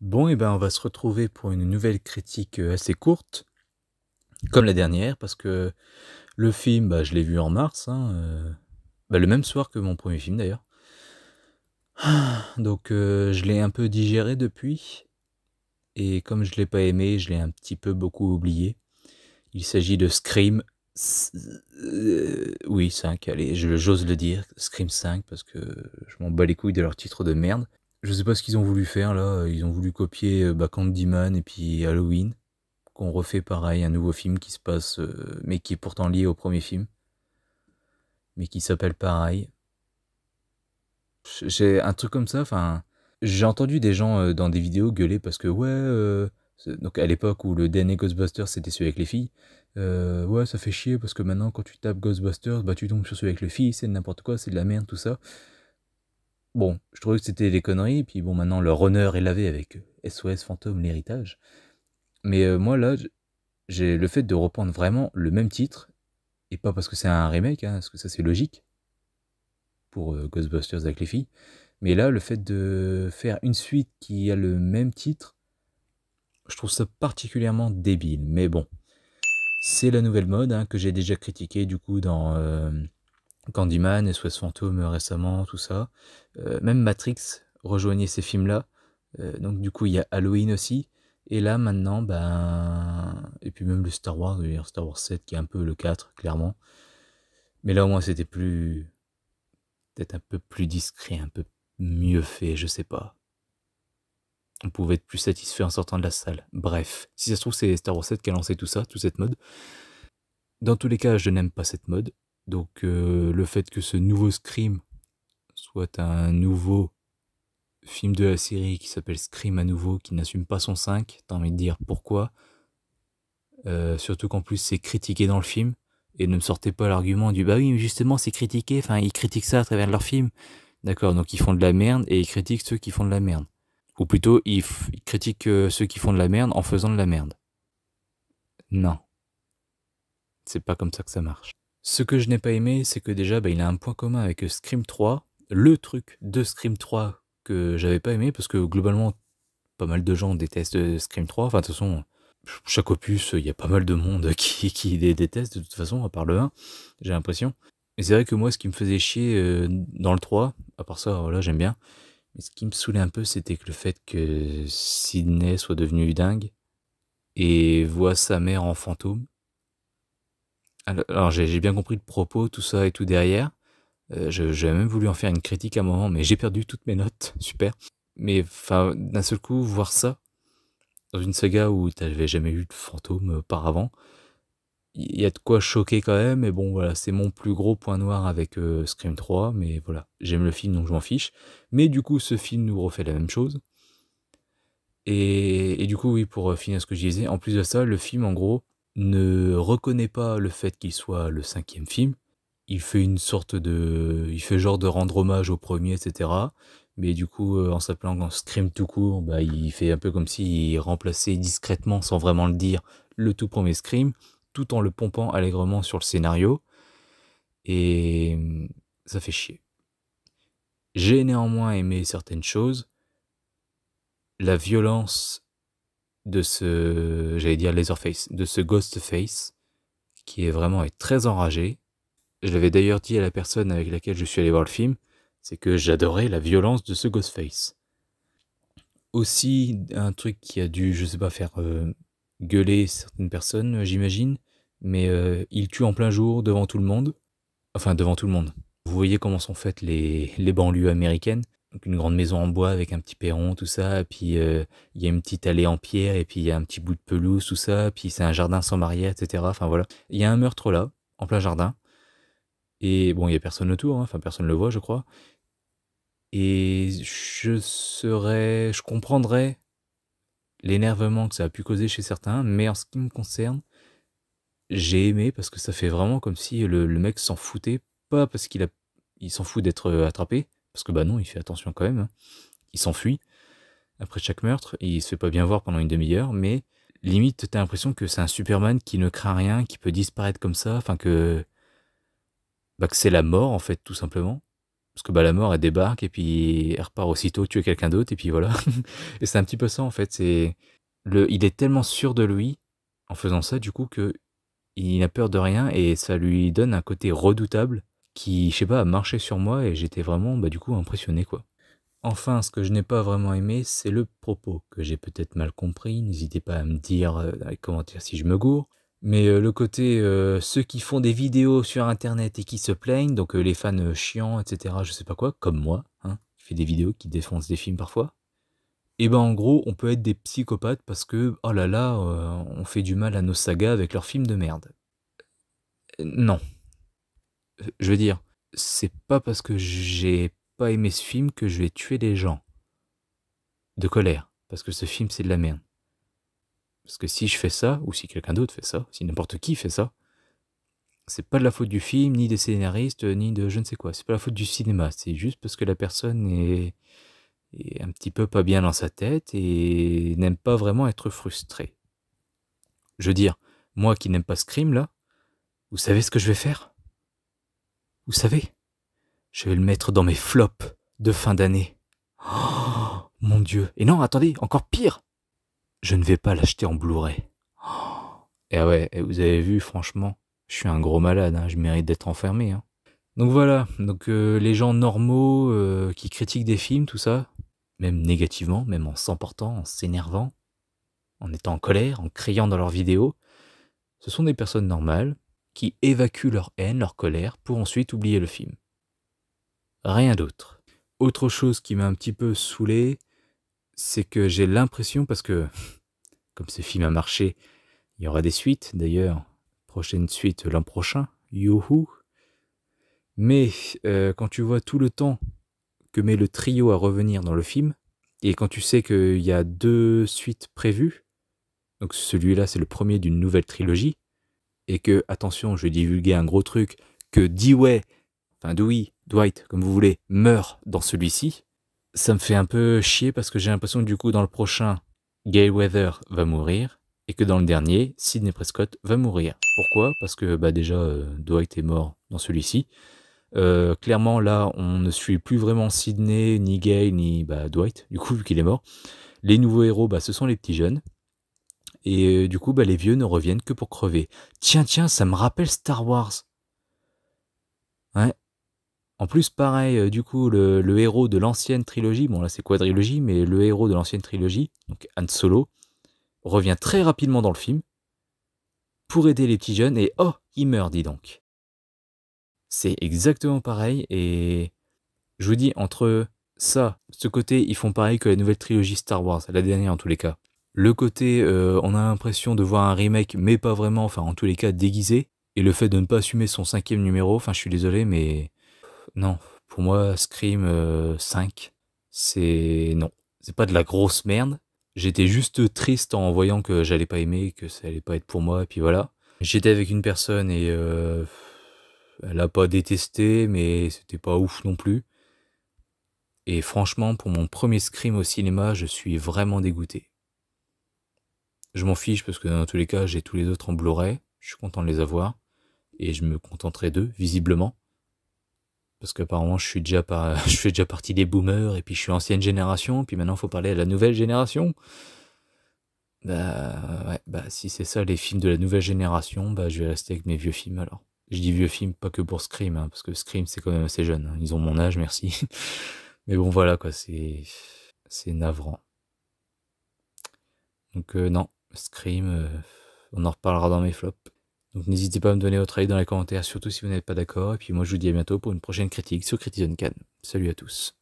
Bon, et ben, on va se retrouver pour une nouvelle critique assez courte, comme la dernière, parce que le film, bah, je l'ai vu en mars, hein, bah, le même soir que mon premier film d'ailleurs. Donc, je l'ai un peu digéré depuis, et comme je l'ai pas aimé, je l'ai un petit peu beaucoup oublié. Il s'agit de Scream. Oui, 5, allez, j'ose le dire, Scream 5, parce que je m'en bats les couilles de leur titre de merde. Je sais pas ce qu'ils ont voulu faire là, ils ont voulu copier Candyman et puis Halloween, qu'on refait pareil, un nouveau film qui se passe, mais qui est pourtant lié au premier film, mais qui s'appelle pareil. J'ai un truc comme ça, enfin, j'ai entendu des gens dans des vidéos gueuler parce que ouais, donc à l'époque où le dernier Ghostbusters c'était celui avec les filles, ouais ça fait chier parce que maintenant quand tu tapes Ghostbusters, bah tu tombes sur celui avec les filles, c'est n'importe quoi, c'est de la merde tout ça. Bon, je trouvais que c'était des conneries, puis bon maintenant leur honneur est lavé avec SOS Fantôme l'héritage. Mais moi là, j'ai le fait de reprendre vraiment le même titre, et pas parce que c'est un remake, hein, parce que ça c'est logique pour Ghostbusters avec les filles, mais là le fait de faire une suite qui a le même titre, je trouve ça particulièrement débile. Mais bon, c'est la nouvelle mode hein, que j'ai déjà critiqué du coup dans Candyman, SOS Fantôme récemment, tout ça. Même Matrix rejoignait ces films-là. Donc du coup il y a Halloween aussi. Et là maintenant, ben... Et puis même le Star Wars, d'ailleurs Star Wars 7 qui est un peu le 4, clairement. Mais là au moins c'était plus... Peut-être un peu plus discret, un peu mieux fait, je sais pas. On pouvait être plus satisfait en sortant de la salle. Bref, si ça se trouve c'est Star Wars 7 qui a lancé tout ça, toute cette mode. Dans tous les cas, je n'aime pas cette mode. Donc le fait que ce nouveau Scream soit un nouveau film de la série qui s'appelle Scream à nouveau, qui n'assume pas son 5, t'as envie de dire pourquoi. Surtout qu'en plus c'est critiqué dans le film. Et ne me sortez pas l'argument du bah oui, mais justement c'est critiqué, enfin ils critiquent ça à travers leur film. D'accord, donc ils font de la merde et ils critiquent ceux qui font de la merde. Ou plutôt, ils critiquent ceux qui font de la merde en faisant de la merde. Non, c'est pas comme ça que ça marche. Ce que je n'ai pas aimé, c'est que déjà, bah, il a un point commun avec Scream 3. Le truc de Scream 3 que j'avais pas aimé, parce que globalement, pas mal de gens détestent Scream 3. Enfin, de toute façon, chaque opus, il y a pas mal de monde qui les déteste, de toute façon, à part le 1, j'ai l'impression. Et c'est vrai que moi, ce qui me faisait chier dans le 3, à part ça, voilà, j'aime bien. Mais ce qui me saoulait un peu, c'était que le fait que Sidney soit devenu dingue et voit sa mère en fantôme. Alors j'ai bien compris le propos, tout ça et tout derrière. J'avais même voulu en faire une critique à un moment, mais j'ai perdu toutes mes notes. Super. Mais enfin, d'un seul coup, voir ça dans une saga où t'avais jamais eu de fantôme auparavant, il y a de quoi choquer quand même. Et bon, voilà, c'est mon plus gros point noir avec Scream 3. Mais voilà, j'aime le film donc je m'en fiche. Mais du coup, ce film nous refait la même chose. Et du coup, oui, pour finir ce que je disais, en plus de ça, le film, en gros, ne reconnaît pas le fait qu'il soit le 5e film. Il fait une sorte de... Il fait genre de rendre hommage au premier, etc. Mais du coup, en s'appelant Scream tout court, bah, il fait un peu comme s'il remplaçait discrètement, sans vraiment le dire, le tout premier Scream, tout en le pompant allègrement sur le scénario. Et ça fait chier. J'ai néanmoins aimé certaines choses. La violence de ce, j'allais dire Leatherface, de ce Ghostface, qui est vraiment très enragé. Je l'avais d'ailleurs dit à la personne avec laquelle je suis allé voir le film, c'est que j'adorais la violence de ce Ghostface. Aussi, un truc qui a dû, je sais pas, faire gueuler certaines personnes, j'imagine, mais il tue en plein jour devant tout le monde. Enfin, devant tout le monde. Vous voyez comment sont faites les banlieues américaines. Donc une grande maison en bois avec un petit perron, tout ça, et puis il y a une petite allée en pierre, et puis il y a un petit bout de pelouse, tout ça, puis c'est un jardin sans barrière, etc. Enfin voilà. Il y a un meurtre là, en plein jardin, et bon, il y a personne autour, hein, enfin personne le voit, je crois. Et je comprendrais l'énervement que ça a pu causer chez certains, mais en ce qui me concerne, j'ai aimé parce que ça fait vraiment comme si le mec s'en foutait, pas parce il s'en fout d'être attrapé, parce que bah non, il fait attention quand même, hein. Il s'enfuit après chaque meurtre, et il se fait pas bien voir pendant une demi-heure, mais limite t'as l'impression que c'est un Superman qui ne craint rien, qui peut disparaître comme ça, enfin que, bah, que c'est la mort en fait tout simplement. Parce que bah, la mort, elle débarque et puis elle repart aussitôt tuer quelqu'un d'autre et puis voilà. Et c'est un petit peu ça en fait. Il est tellement sûr de lui en faisant ça du coup que il n'a peur de rien et ça lui donne un côté redoutable qui, je sais pas, a marché sur moi et j'étais vraiment bah, du coup impressionné quoi. Enfin, ce que je n'ai pas vraiment aimé, c'est le propos que j'ai peut-être mal compris. N'hésitez pas à me dire dans les commentaires si je me gourre. Mais le côté ceux qui font des vidéos sur internet et qui se plaignent, donc les fans chiants, etc., je sais pas quoi, comme moi, hein, qui fait des vidéos, qui défoncent des films parfois. Et ben en gros, on peut être des psychopathes parce que, oh là là, on fait du mal à nos sagas avec leurs films de merde. Non. Je veux dire, c'est pas parce que j'ai pas aimé ce film que je vais tuer des gens. De colère. Parce que ce film, c'est de la merde. Parce que si je fais ça, ou si quelqu'un d'autre fait ça, si n'importe qui fait ça, c'est pas de la faute du film, ni des scénaristes, ni de je ne sais quoi. C'est pas la faute du cinéma. C'est juste parce que la personne est un petit peu pas bien dans sa tête et n'aime pas vraiment être frustrée. Je veux dire, moi qui n'aime pas Scream, là, vous savez ce que je vais faire? Vous savez? Je vais le mettre dans mes flops de fin d'année. Oh, mon Dieu. Et non, attendez, encore pire. Je ne vais pas l'acheter en Blu-ray. Et ah ouais, et vous avez vu, franchement, je suis un gros malade, hein, je mérite d'être enfermé. Hein. Donc voilà, donc les gens normaux qui critiquent des films, tout ça, même négativement, même en s'emportant, en s'énervant, en étant en colère, en criant dans leurs vidéos, ce sont des personnes normales qui évacuent leur haine, leur colère, pour ensuite oublier le film. Rien d'autre. Autre chose qui m'a un petit peu saoulé, c'est que j'ai l'impression, parce que comme ce film a marché, il y aura des suites d'ailleurs, prochaine suite l'an prochain, youhou. Mais quand tu vois tout le temps que met le trio à revenir dans le film, et quand tu sais qu'il y a 2 suites prévues, donc celui-là c'est le premier d'une nouvelle trilogie, et que, attention, je vais divulguer un gros truc, que Dewey, enfin Dewey, Dwight, comme vous voulez, meurt dans celui-ci, ça me fait un peu chier parce que j'ai l'impression que du coup dans le prochain, Gale Weather va mourir, et que dans le dernier, Sidney Prescott va mourir. Pourquoi? Parce que bah déjà, Dwight est mort dans celui-ci. Clairement, là, on ne suit plus vraiment Sidney, ni Gale, ni bah, Dwight, du coup, vu qu'il est mort. Les nouveaux héros, bah, ce sont les petits jeunes. Et du coup, bah, les vieux ne reviennent que pour crever. Tiens, ça me rappelle Star Wars. Ouais. En plus, pareil, du coup, le héros de l'ancienne trilogie, bon là c'est quadrilogie, mais le héros de l'ancienne trilogie, donc Han Solo, revient très rapidement dans le film pour aider les petits jeunes et oh, il meurt, dis donc. C'est exactement pareil et je vous dis, entre ça, ce côté, ils font pareil que la nouvelle trilogie Star Wars, la dernière en tous les cas. Le côté, on a l'impression de voir un remake, mais pas vraiment, enfin en tous les cas déguisé, et le fait de ne pas assumer son 5e numéro, enfin je suis désolé, mais non, pour moi, Scream 5, c'est non. C'est pas de la grosse merde. J'étais juste triste en voyant que j'allais pas aimer, que ça allait pas être pour moi, et puis voilà. J'étais avec une personne et elle a pas détesté, mais c'était pas ouf non plus. Et franchement, pour mon premier Scream au cinéma, je suis vraiment dégoûté. Je m'en fiche parce que dans tous les cas, j'ai tous les autres en Blu-ray. Je suis content de les avoir. Et je me contenterai d'eux, visiblement. Parce qu'apparemment, je fais déjà partie des boomers, et puis je suis ancienne génération, puis maintenant, il faut parler à la nouvelle génération. Bah, ouais, bah, si c'est ça, les films de la nouvelle génération, bah, je vais rester avec mes vieux films, alors. Je dis vieux films, pas que pour Scream, hein, parce que Scream, c'est quand même assez jeune. Hein. Ils ont mon âge, merci. Mais bon, voilà, quoi, c'est navrant. Donc, non, Scream, on en reparlera dans mes flops. Donc n'hésitez pas à me donner votre avis dans les commentaires, surtout si vous n'êtes pas d'accord. Et puis moi je vous dis à bientôt pour une prochaine critique sur Criticon Can. Salut à tous.